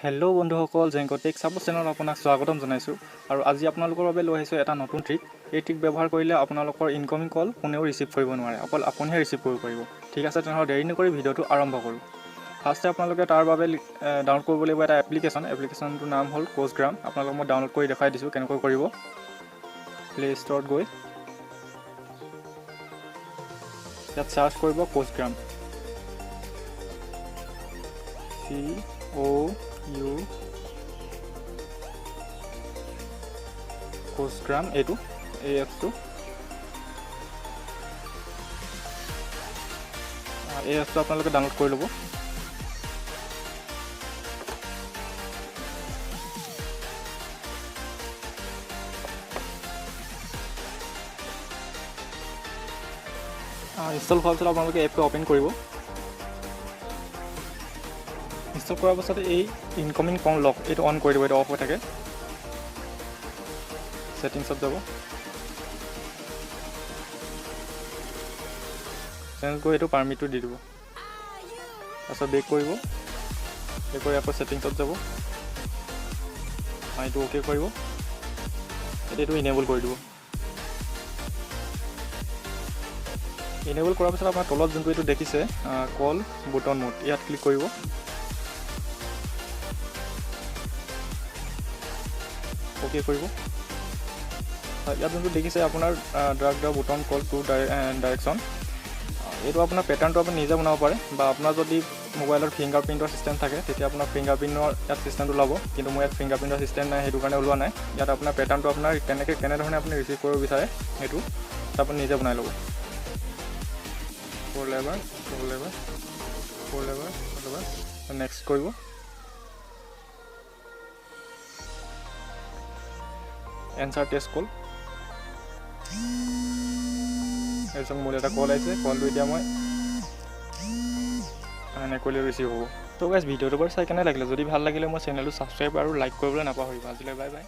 Hello' বন্ধুসকল, Xengo tech support চেনেলত আপোনাক স্বাগতম জনাইছোঁ। আৰু আজি আপোনালোকৰ বাবে লৈ আহিছোঁ এটা নতুন ট্ৰিক। এই ট্ৰিক ব্যৱহাৰ কৰিলে আপোনালোকৰ ইনকমিং কল কোনেও ৰিচিভ কৰিব নোৱাৰে, অকল আপুনিহে ৰিচিভ কৰিব পাৰিব। ঠিক আছে, তেনেহ'লে দেৰি নকৰি ভিডিঅ'টো আৰম্ভ কৰোঁ। ফাৰ্ষ্টে আপোনালোকে তাৰ বাবে ডাউনলোড কৰিব লাগিব এটা এপ্লিকেশ্যনটোৰ নাম হ'ল কোচগ্ৰাম। আপোনালোকক মই ডাউনলোড কৰি দেখাই দিছোঁ কেনেকৈ কৰিব। প্লে ষ্ট'ৰত গৈ ইয়াত চাৰ্চ কৰিব কোচগ্ৰাম, COU কোচগ্ৰাম, এই এপছটো আপোনালোকে ডাউনলোড কৰি ল'ব। ইনষ্টল হোৱাৰ পিছত আপোনালোকে এপটো অ'পেন কৰিব। ইনষ্টল কৰাৰ পাছত এই ইনকমিং কল লক এইটো অন কৰি দিব, এইটো অফ হৈ থাকে। ছেটিংছত যাব, চেঞ্জ কৰি এইটো পাৰ্মিটটো দি দিব। তাৰপিছত বেক কৰিব, বেক কৰি আকৌ ছেটিংছত যাব, এইটো অ'কে কৰিব, এইটো ইনেবল কৰি দিব। ইনেবল কৰাৰ পিছত আপোনাৰ তলত যোনটো এইটো দেখিছে কল বুটন মোড, ইয়াত ক্লিক কৰিব। অ'কে কৰিব। ইয়াত যোনটো দেখিছে আপোনাৰ drag the button call to direction, এইটো আপোনাৰ পেটাৰ্ণটো আপুনি নিজে বনাব পাৰে, বা আপোনাৰ যদি মোবাইলৰ ফিংগাৰপ্ৰিণ্টৰ চিষ্টেম থাকে তেতিয়া আপোনাৰ ফিংগাৰপ্ৰিণ্টৰ ইয়াত চিষ্টেমটো ল'ব। কিন্তু মোৰ ইয়াত ফিংগাৰপ্ৰিণ্টৰ চিষ্টেম নাই, সেইটো কাৰণে ওলোৱা নাই। ইয়াত আপোনাৰ পেটাৰ্ণটো আপোনাৰ কেনেধৰণে আপুনি ৰিচিভ কৰিব বিচাৰে সেইটো আপুনি নিজে বনাই ল'ব। 4 লেবাৰ নেক্সট কৰিব। এনচাৰ টেষ্ট কল, তাৰপিছত মোৰ এটা কল আহিছে, কলটো এতিয়া মই এনেকৈ ৰিচিভ হ'ব। তো গাইজ, ভিডিঅ'টো বাৰু চাই কেনে লাগিলে? যদি ভাল লাগিলে মোৰ চেনেলটো ছাবস্ক্ৰাইব আৰু লাইক কৰিবলৈ নাপাহৰিব। আজিলৈ বাই বাই।